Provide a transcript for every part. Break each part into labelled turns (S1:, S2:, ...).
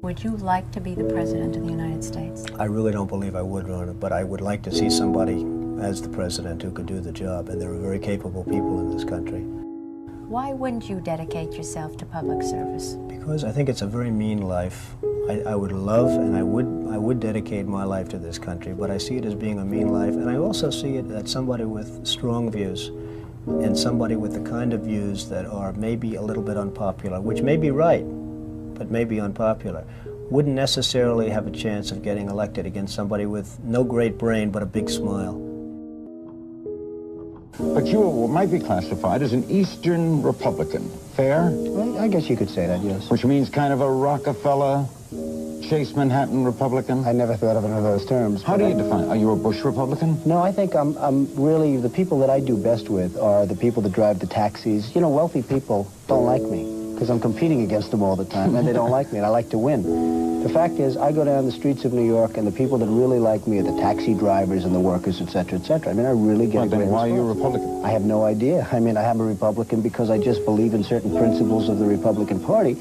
S1: Would you like to be the President of the United States?
S2: I really don't believe I would run it, but I would like to see somebody as the President who could do the job, and there are very capable people in this country.
S1: Why wouldn't you dedicate yourself to public service?
S2: Because I think it's a very mean life. I would love and I would dedicate my life to this country, but I see it as being a mean life, and I also see it as somebody with strong views and somebody with the kind of views that are maybe a little bit unpopular, which may be right, but may be unpopular, wouldn't necessarily have a chance of getting elected against somebody with no great brain but a big smile.
S3: But you might be classified as an Eastern Republican. Fair?
S4: Well, I guess you could say that, yes.
S3: Which means kind of a Rockefeller, Chase Manhattan Republican?
S4: I never thought of it in those terms.
S3: How do you define? Are you a Bush Republican?
S4: No, I think I'm really, the people that I do best with are the people that drive the taxis. You know, wealthy people don't like me because I'm competing against them all the time, and they don't like me, and I like to win. The fact is, I go down the streets of New York, and the people that really like me are the taxi drivers and the workers, etc., etc. I mean, I really get a great response.
S3: Why are you a Republican?
S4: I have no idea. I mean, I am a Republican because I just believe in certain principles of the Republican Party.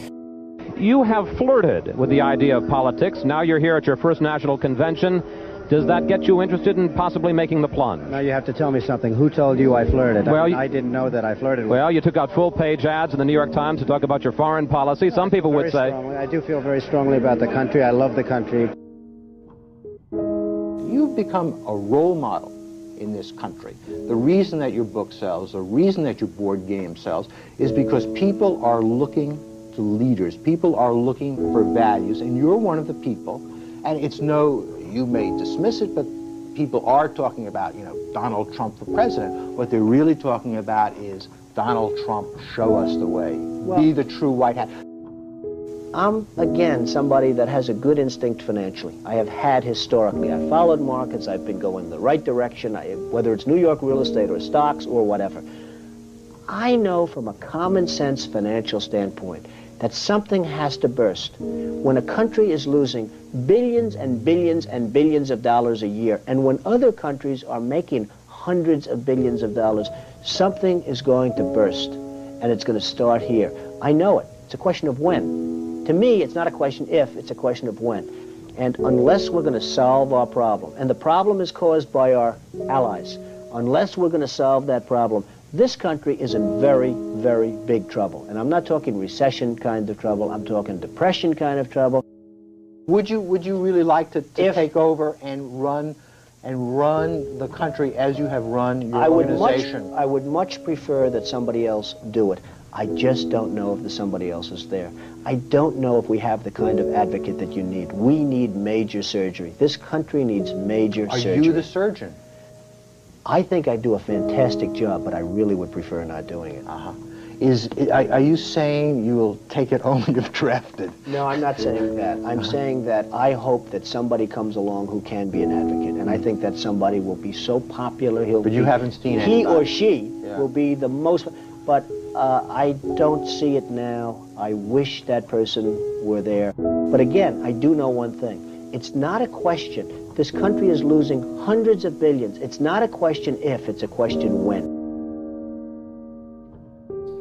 S5: You have flirted with the idea of politics. Now you're here at your first national convention. Does that get you interested in possibly making the plunge?
S4: Now you have to tell me something. Who told you I flirted?
S5: Well,
S4: I didn't know that I flirted with.
S5: Well, you took out full-page ads in the New York Times to talk about your foreign policy. Some people would say...
S4: I do feel very strongly about the country. I love the country.
S6: You've become a role model in this country. The reason that your book sells, the reason that your board game sells, is because people are looking to leaders. People are looking for values, and you're one of the people. And it's no... You may dismiss it, but people are talking about, you know, Donald Trump for president. What they're really talking about is Donald Trump, show us the way. Well, be the true white hat.
S4: I'm, again, somebody that has a good instinct financially. I have had historically. I followed markets. I've been going the right direction, whether it's New York real estate or stocks or whatever. I know from a common sense financial standpoint that something has to burst. When a country is losing billions and billions and billions of dollars a year, and when other countries are making hundreds of billions of dollars, something is going to burst, and it's going to start here. I know it. It's a question of when. To me, it's not a question if, it's a question of when. And unless we're going to solve our problem, and the problem is caused by our allies, unless we're going to solve that problem, this country is in very, very big trouble. And I'm not talking recession kind of trouble, I'm talking depression kind of trouble.
S6: Would you really like to take over and run the country as you have run your organization?
S4: I would much prefer that somebody else do it. I just don't know if the somebody else is there. I don't know if we have the kind of advocate that you need. We need major surgery. This country needs major surgery.
S6: Are you the surgeon?
S4: I think I do a fantastic job, but I really would prefer not doing it.
S6: Are you saying you will take it only if drafted?
S4: No, I'm not saying that. I'm saying that I hope that somebody comes along who can be an advocate, and I think that somebody will be so popular,
S6: But you haven't seen it.
S4: He or she will be the most, but I don't see it now. I wish that person were there. But again, I do know one thing. It's not a question. This country is losing hundreds of billions. It's not a question if, it's a question when.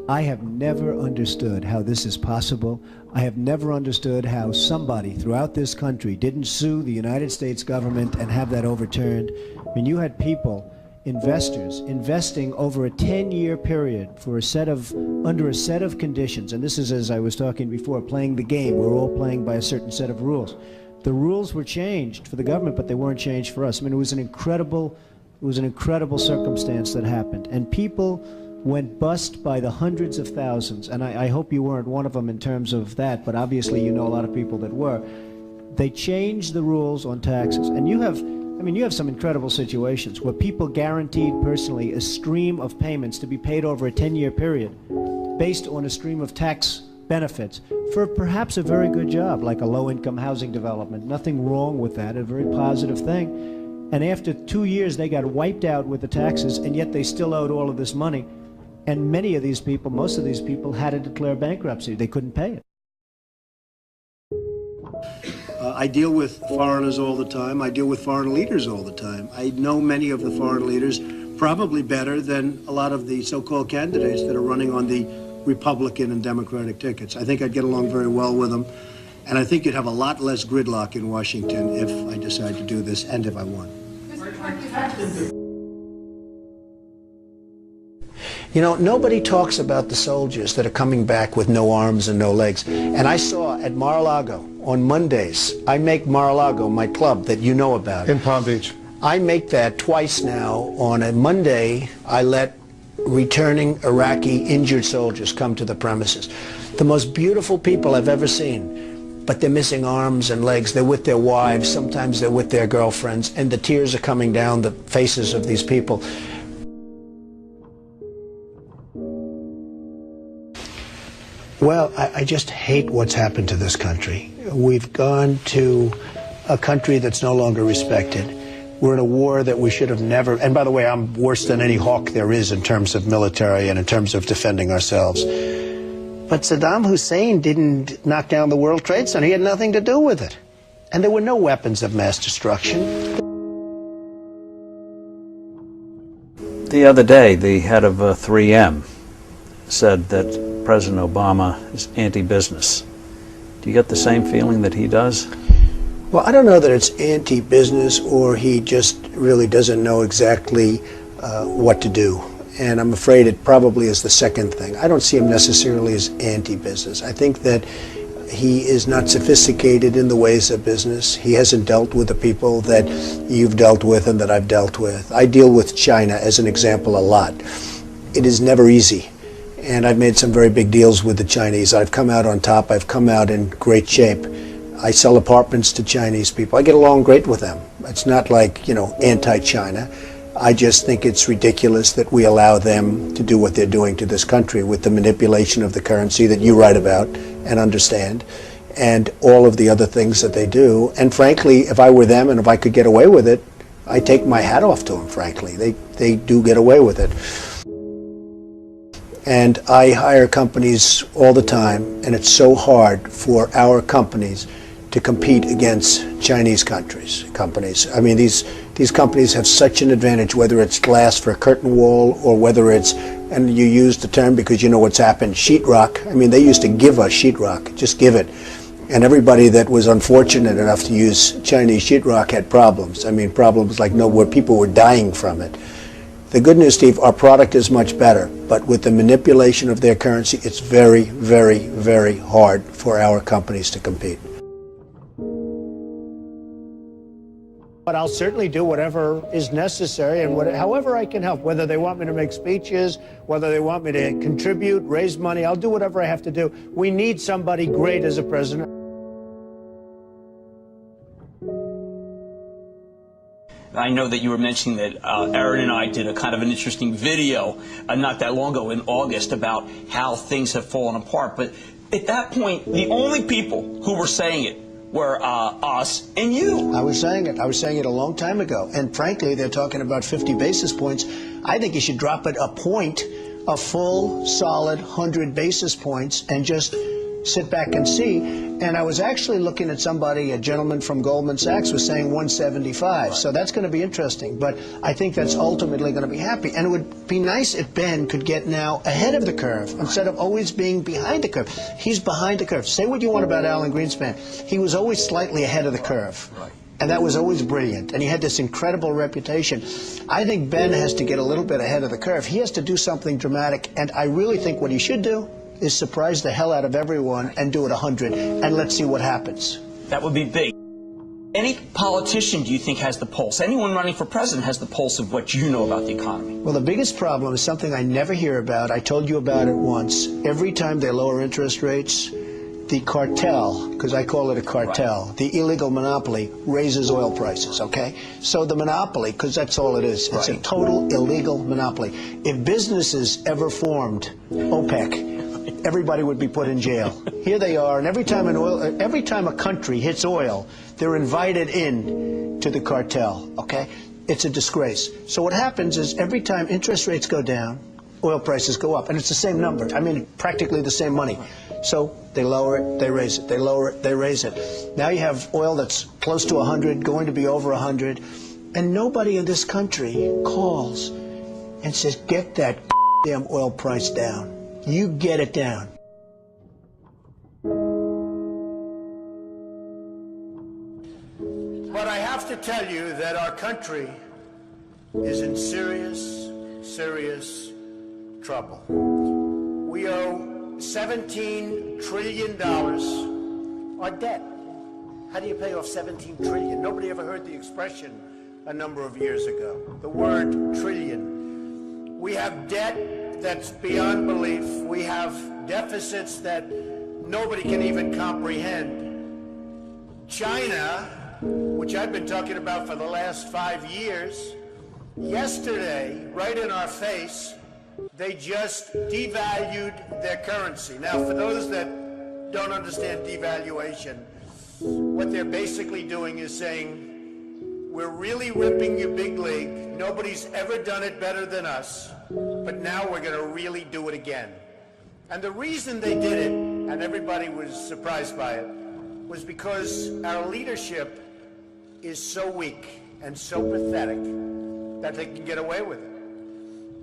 S7: I have never understood how this is possible. I have never understood how somebody throughout this country didn't sue the United States government and have that overturned. I mean, you had people, investors, investing over a 10-year period for under a set of conditions. And this is, as I was talking before, playing the game. We're all playing by a certain set of rules. The rules were changed for the government, but they weren't changed for us. I mean, it was an incredible circumstance that happened. And people went bust by the hundreds of thousands. And I hope you weren't one of them in terms of that, but obviously you know a lot of people that were. They changed the rules on taxes. And you have some incredible situations where people guaranteed personally a stream of payments to be paid over a 10-year period based on a stream of tax benefits for perhaps a very good job, like a low-income housing development. Nothing wrong with that, a very positive thing. And after 2 years, they got wiped out with the taxes, and yet they still owed all of this money. And many of these people, most of these people, had to declare bankruptcy. They couldn't pay it.
S2: I deal with foreigners all the time. I deal with foreign leaders all the time. I know many of the foreign leaders probably better than a lot of the so-called candidates that are running on the Republican and Democratic tickets. I think I'd get along very well with them.
S7: And I think you'd have a lot less gridlock in Washington if I decide to do this and if I won. You know, nobody talks about the soldiers that are coming back with no arms and no legs. And I saw at Mar-a-Lago on Mondays, I make Mar-a-Lago my club that you know about.
S8: In Palm Beach.
S7: I make that twice now. On a Monday, I let returning Iraqi injured soldiers come to the premises. The most beautiful people I've ever seen, but they're missing arms and legs. They're with their wives, sometimes they're with their girlfriends, and the tears are coming down the faces of these people. Well, I just hate what's happened to this country. We've gone to a country that's no longer respected. We're in a war that we should have never, and by the way, I'm worse than any hawk there is in terms of military and in terms of defending ourselves. But Saddam Hussein didn't knock down the World Trade Center. He had nothing to do with it. And there were no weapons of mass destruction.
S9: The other day, the head of 3M said that President Obama is anti-business. Do you get the same feeling that he does?
S7: Well, I don't know that it's anti-business or he just really doesn't know exactly what to do. And I'm afraid it probably is the second thing. I don't see him necessarily as anti-business. I think that he is not sophisticated in the ways of business. He hasn't dealt with the people that you've dealt with and that I've dealt with. I deal with China as an example a lot. It is never easy. And I've made some very big deals with the Chinese. I've come out on top. I've come out in great shape. I sell apartments to Chinese people. I get along great with them. It's not like, you know, anti-China. I just think it's ridiculous that we allow them to do what they're doing to this country with the manipulation of the currency that you write about and understand, and all of the other things that they do. And frankly, if I were them and if I could get away with it, I'd take my hat off to them, frankly. They do get away with it. And I hire companies all the time, and it's so hard for our companies to compete against Chinese companies. I mean, these companies have such an advantage, whether it's glass for a curtain wall or whether it's, and you use the term because you know what's happened, sheetrock. I mean, they used to give us sheetrock, just give it. And everybody that was unfortunate enough to use Chinese sheetrock had problems. I mean, problems like where people were dying from it. The good news, Steve, our product is much better, but with the manipulation of their currency, it's very, very, very hard for our companies to compete. But I'll certainly do whatever is necessary and however I can help, whether they want me to make speeches, whether they want me to contribute, raise money, I'll do whatever I have to do. We need somebody great as a president.
S10: I know that you were mentioning that Aaron and I did a kind of an interesting video not that long ago in August about how things have fallen apart. But at that point, the only people who were saying it were us and you. I was saying it a long time ago. And frankly, they're talking about 50 basis points. I think you should drop it a point, a full, solid 100 basis points, and just sit back and see. And I was actually looking at somebody, a gentleman from Goldman Sachs was saying 175. Right. So that's going to be interesting. But I think that's ultimately going to be happy. And it would be nice if Ben could get now ahead of the curve instead of always being behind the curve. He's behind the curve. Say what you want about Alan Greenspan. He was always slightly ahead of the curve. Right. And that was always brilliant. And he had this incredible reputation. I think Ben has to get a little bit ahead of the curve. He has to do something dramatic. And I really think what he should do is surprise the hell out of everyone and do it 100, and let's see what happens. That would be big. Any politician, do you think, has the pulse? Anyone running for president has the pulse of what you know about the economy?
S7: Well, the biggest problem is something I never hear about. I told you about it once. Every time they lower interest rates, the cartel, because I call it a cartel, right, the illegal monopoly raises oil prices, okay? So the monopoly, because that's all it is, it's a total illegal monopoly. If businesses ever formed OPEC, everybody would be put in jail. Here they are, and every time a country hits oil, they're invited in to the cartel, okay? It's a disgrace. So what happens is every time interest rates go down, oil prices go up, and it's the same number. I mean, practically the same money. So they lower it, they raise it, they lower it, they raise it. Now you have oil that's close to 100, going to be over 100, and nobody in this country calls and says, get that damn oil price down. You get it down.
S8: have to tell you that our country is in serious, serious trouble. We owe $17 trillion our debt. How do you pay off 17 trillion? Nobody ever heard the expression a number of years ago. The word trillion. We have debt that's beyond belief. We have deficits that nobody can even comprehend. China, which I've been talking about for the last 5 years, yesterday, right in our face, they just devalued their currency. Now, for those that don't understand devaluation, what they're basically doing is saying, we're really ripping you big league. Nobody's ever done it better than us, but now we're going to really do it again. And the reason they did it, and everybody was surprised by it, was because our leadership is so weak and so pathetic that they can get away with it.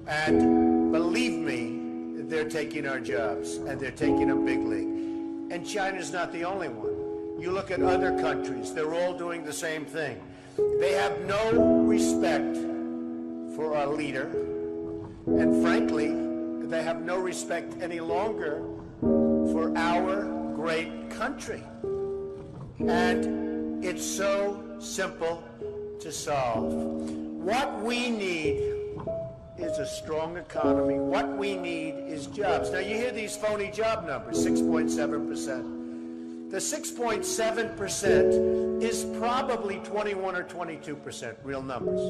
S8: And believe me, they're taking our jobs, and they're taking a big league. And China's not the only one. You look at other countries, they're all doing the same thing. They have no respect for our leader, and frankly, they have no respect any longer for our great country. And it's so simple to solve. What we need is a strong economy. What we need is jobs. Now, you hear these phony job numbers, 6.7%. The 6.7% is probably 21 or 22% real numbers.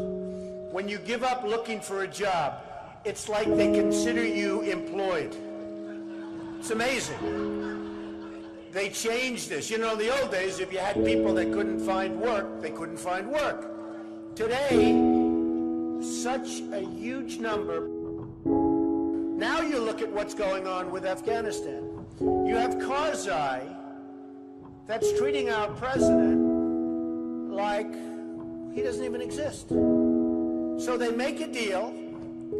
S8: When you give up looking for a job, it's like they consider you employed. It's amazing. They changed this. You know, in the old days, if you had people that couldn't find work, they couldn't find work. Today, such a huge number. Now you look at what's going on with Afghanistan. You have Karzai that's treating our president like he doesn't even exist. So they make a deal,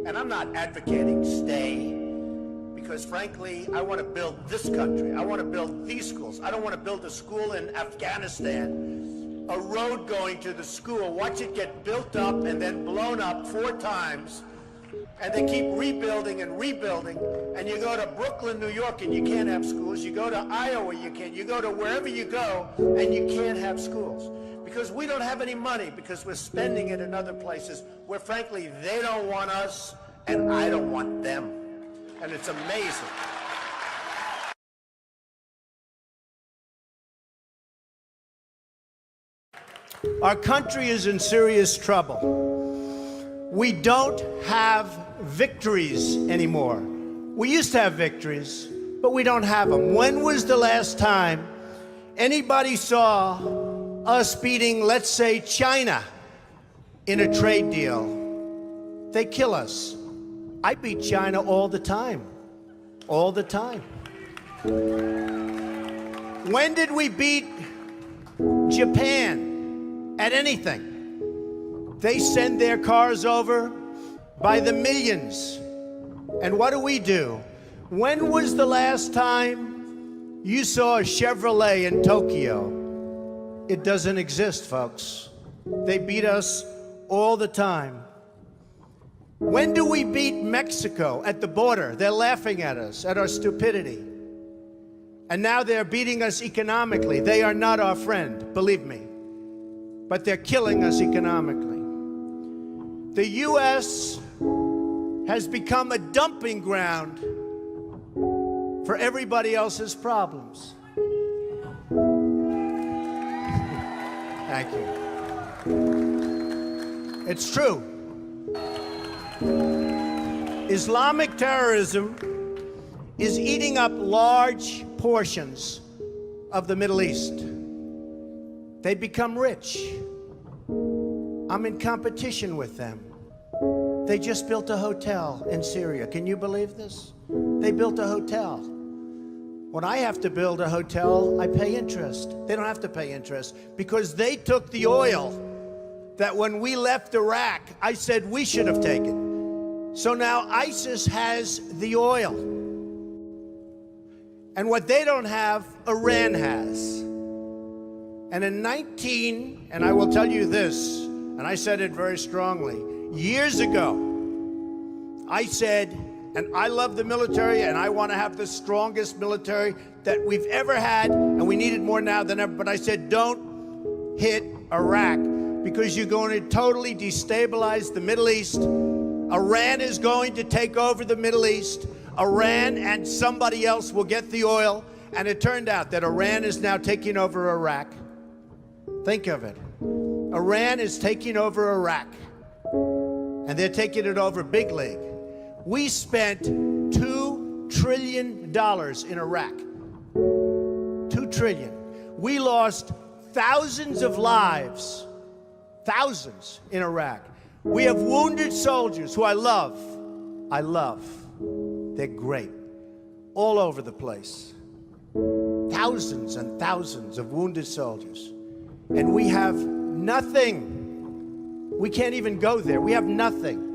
S8: and I'm not advocating stay, because frankly, I want to build this country. I want to build these schools. I don't want to build a school in Afghanistan, a road going to the school, watch it get built up and then blown up 4 times, and they keep rebuilding and rebuilding, and you go to Brooklyn, New York, and you can't have schools. You go to Iowa, you can't. You go to wherever you go, and you can't have schools. Because we don't have any money, because we're spending it in other places where, frankly, they don't want us, and I don't want them. And it's amazing. Our country is in serious trouble. We don't have victories anymore. We used to have victories, but we don't have them. When was the last time anybody saw us beating, let's say, China in a trade deal? They kill us. I beat China all the time. All the time. When did we beat Japan at anything? They send their cars over by the millions. And what do? When was the last time you saw a Chevrolet in Tokyo? It doesn't exist, folks. They beat us all the time. When do we beat Mexico at the border? They're laughing at us, at our stupidity. And now they're beating us economically. They are not our friend, believe me. But they're killing us economically. The U.S. has become a dumping ground for everybody else's problems. Thank you. It's true. Islamic terrorism is eating up large portions of the Middle East. They become rich. I'm in competition with them. They just built a hotel in Syria. Can you believe this? They built a hotel. When I have to build a hotel, I pay interest. They don't have to pay interest because they took the oil that when we left Iraq, I said we should have taken. So now ISIS has the oil. And what they don't have, Iran has. And and I will tell you this, and I said it very strongly, years ago, I said, and I love the military, and I want to have the strongest military that we've ever had, and we need it more now than ever, but I said, don't hit Iraq, because you're going to totally destabilize the Middle East. Iran is going to take over the Middle East. Iran and somebody else will get the oil, and it turned out that Iran is now taking over Iraq. Think of it. Iran is taking over Iraq, and they're taking it over big league. We spent $2 trillion in Iraq. $2 trillion. We lost thousands of lives, thousands in Iraq. We have wounded soldiers who I love. They're great. All over the place. Thousands and thousands of wounded soldiers. And we have nothing. We can't even go there. We have nothing.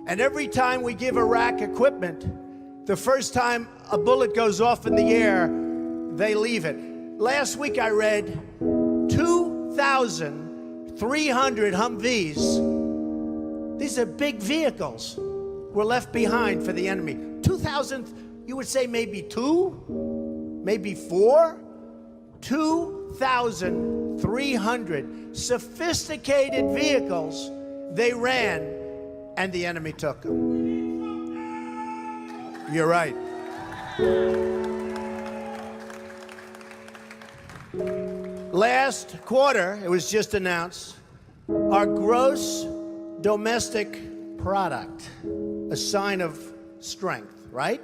S8: And every time we give Iraq equipment, the first time a bullet goes off in the air, they leave it. Last week I read 2,300 Humvees. These are big vehicles were left behind for the enemy. 2,000, you would say maybe 2, maybe 4. 2,300 sophisticated vehicles they ran, and the enemy took them. You're right. Last quarter, it was just announced, our gross domestic product, a sign of strength, right?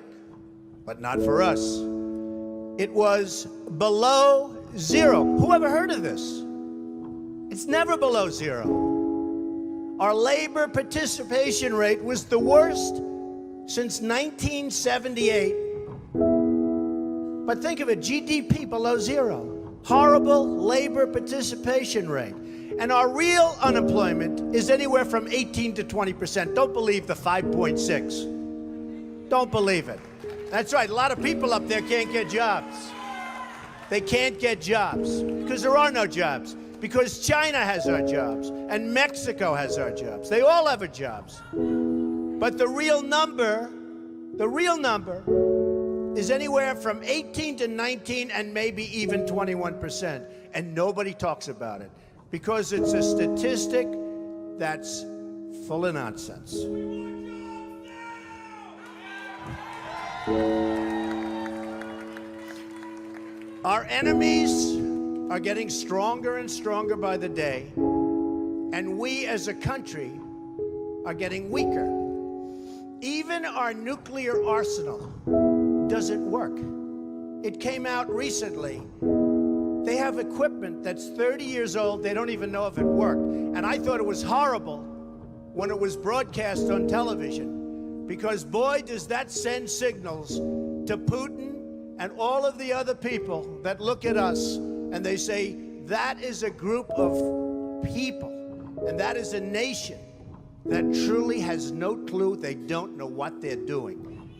S8: But not for us. It was below zero. Who ever heard of this? It's never below zero. Our labor participation rate was the worst since 1978. But think of it, GDP below zero. Horrible labor participation rate. And our real unemployment is anywhere from 18 to 20%. Don't believe the 5.6. Don't believe it. That's right, a lot of people up there can't get jobs. They can't get jobs because there are no jobs. Because China has our jobs and Mexico has our jobs. They all have our jobs. But the real number is anywhere from 18 to 19 and maybe even 21%. And nobody talks about it because it's a statistic that's full of nonsense. Our enemies are getting stronger and stronger by the day, and we as a country are getting weaker. Even our nuclear arsenal doesn't work. It came out recently. They have equipment that's 30 years old. They don't even know if it worked. And I thought it was horrible when it was broadcast on television, because boy, does that send signals to Putin and all of the other people that look at us and they say, that is a group of people and that is a nation that truly has no clue. They don't know what they're doing.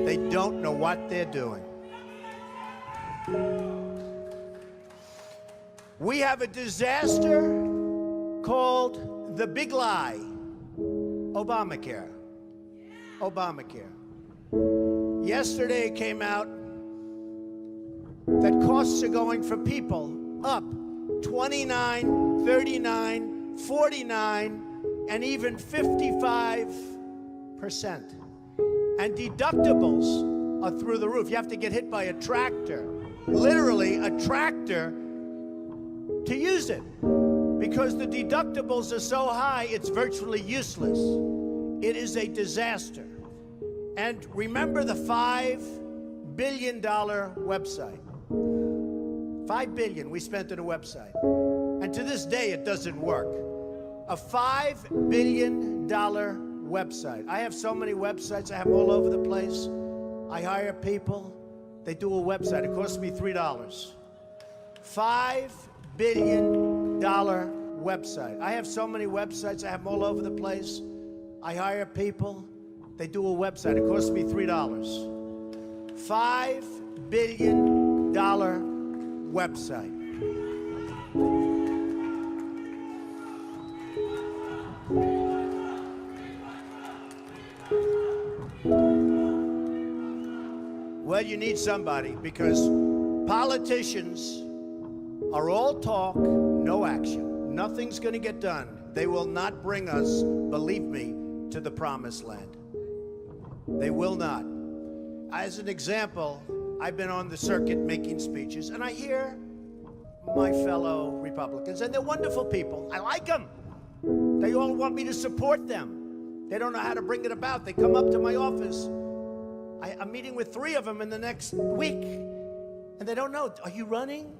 S8: They don't know what they're doing. We have a disaster called the big lie, Obamacare. Obamacare. Yesterday it came out that costs are going for people up 29, 39, 49, and even 55%. And deductibles are through the roof. You have to get hit by a tractor, literally a tractor, to use it. Because the deductibles are so high, it's virtually useless. It is a disaster. And remember the $5 billion website. $5 billion we spent on a website. And to this day, it doesn't work. A $5 billion website. I have so many websites. I have them all over the place. I hire people. They do a website. It costs me $3. $5 billion website. I have so many websites. I have them all over the place. I hire people. They do a website. It costs me $3. $5 billion website. Well, you need somebody, because politicians are all talk, no action. Nothing's going to get done. They will not bring us, believe me, to the promised land. They will not. As an example, I've been on the circuit making speeches, and I hear my fellow Republicans, and they're wonderful people. I like them. They all want me to support them. They don't know how to bring it about. They come up to my office. I'm meeting with 3 of them in the next week, and they don't know. Are you running?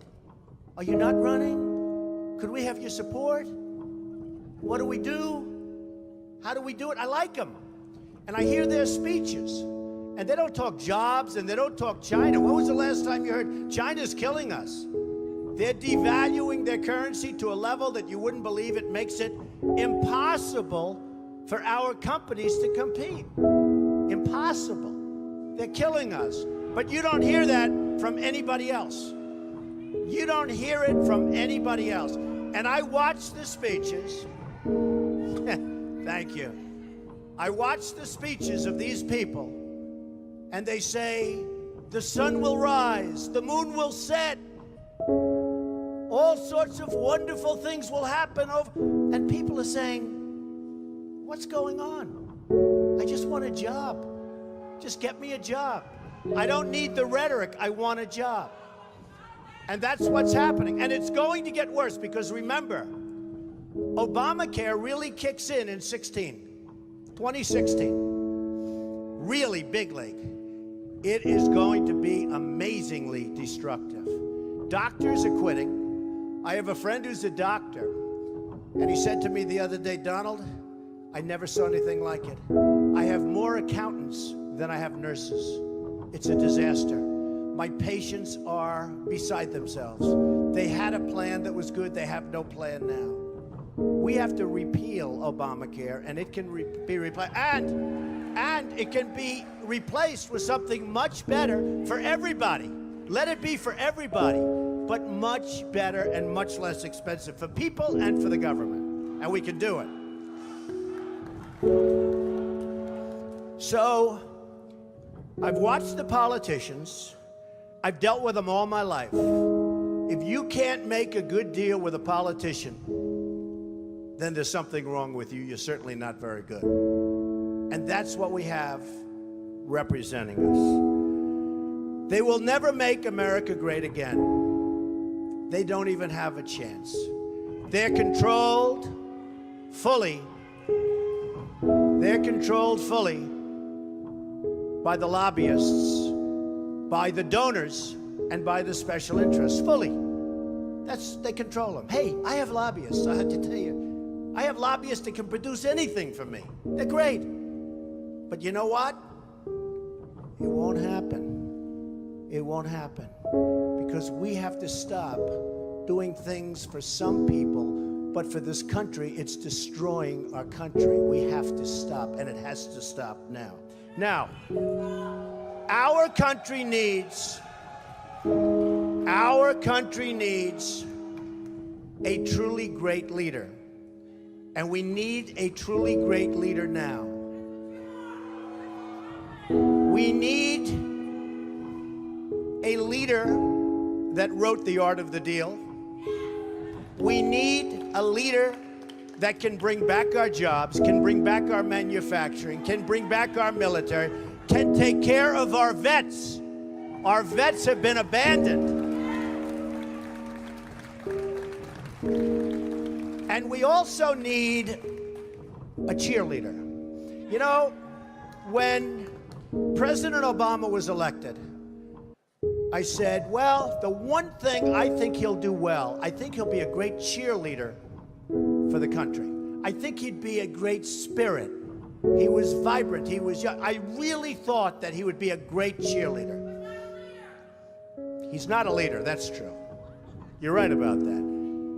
S8: Are you not running? Could we have your support? What do we do? How do we do it? I like them. And I hear their speeches, and they don't talk jobs, and they don't talk China. When was the last time you heard China's killing us? They're devaluing their currency to a level that you wouldn't believe. It makes it impossible for our companies to compete. Impossible. They're killing us. But you don't hear that from anybody else. You don't hear it from anybody else. And I watch the speeches. Thank you. I watch the speeches of these people, and they say, the sun will rise, the moon will set, all sorts of wonderful things will happen. And people are saying, what's going on? I just want a job. Just get me a job. I don't need the rhetoric. I want a job. And that's what's happening. And it's going to get worse, because remember, Obamacare really kicks in 2016. Really big league. It is going to be amazingly destructive. Doctors are quitting. I have a friend who's a doctor, and he said to me the other day, Donald, I never saw anything like it. I have more accountants than I have nurses. It's a disaster. My patients are beside themselves. They had a plan that was good. They have no plan now. We have to repeal Obamacare, and it can be replaced. And it can be replaced with something much better for everybody. Let it be for everybody, but much better and much less expensive for people and for the government. And we can do it. So, I've watched the politicians. I've dealt with them all my life. If you can't make a good deal with a politician, then there's something wrong with you. You're certainly not very good. And that's what we have representing us. They will never make America great again. They don't even have a chance. They're controlled fully. They're controlled fully by the lobbyists, by the donors, and by the special interests, fully. They control them. Hey, I have lobbyists, I have to tell you. I have lobbyists that can produce anything for me. They're great. But you know what? It won't happen. It won't happen. Because we have to stop doing things for some people, but for this country, it's destroying our country. We have to stop, and it has to stop now. Now, our country needs a truly great leader. And we need a truly great leader now. We need a leader that wrote The Art of the Deal. We need a leader that can bring back our jobs, can bring back our manufacturing, can bring back our military, can take care of our vets. Our vets have been abandoned. And we also need a cheerleader. You know, when President Obama was elected, I said, well, the one thing I think he'll do well, I think he'll be a great cheerleader for the country. I think he'd be a great spirit. He was vibrant, he was young. I really thought that he would be a great cheerleader. He's not a leader, that's true. You're right about that.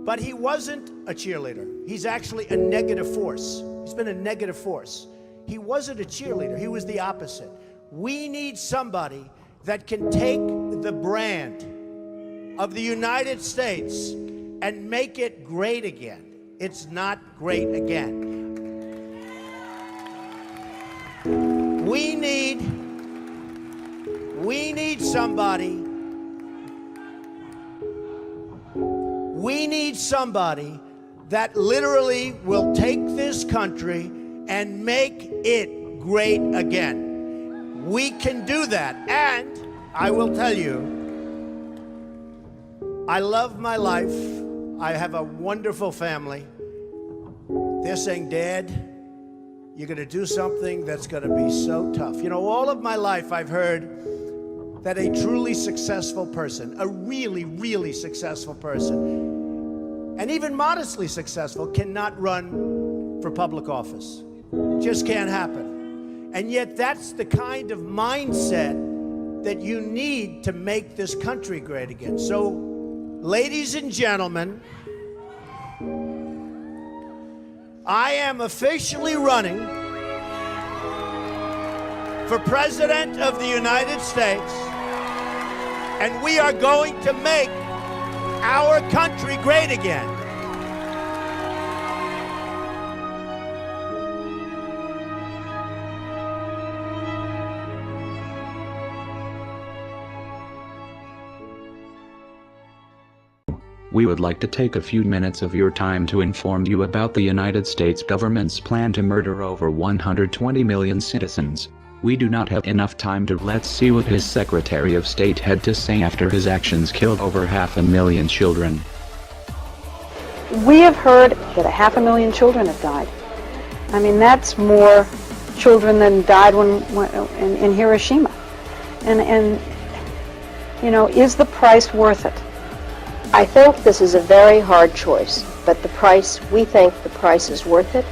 S8: But he wasn't a cheerleader. He's actually a negative force. He's been a negative force. He wasn't a cheerleader, he was the opposite. We need somebody that can take the brand of the United States and make it great again. It's not great again. We need somebody that literally will take this country and make it great again. We can do that. And I will tell you, I love my life. I have a wonderful family. They're saying, Dad, you're going to do something that's going to be so tough. You know, all of my life I've heard that a truly successful person, a really, really successful person, and even modestly successful, cannot run for public office. Just can't happen. And yet that's the kind of mindset that you need to make this country great again. So, ladies and gentlemen, I am officially running for President of the United States, and we are going to make our country great again.
S11: We would like to take a few minutes of your time to inform you about the United States government's plan to murder over 120 million citizens. We do not have enough time to let's see what his Secretary of State had to say after his actions killed over 500,000 children.
S12: We have heard that 500,000 children have died. I mean, that's more children than died in Hiroshima. And you know, is the price worth it?
S13: I think this is a very hard choice, but we think the price is worth it.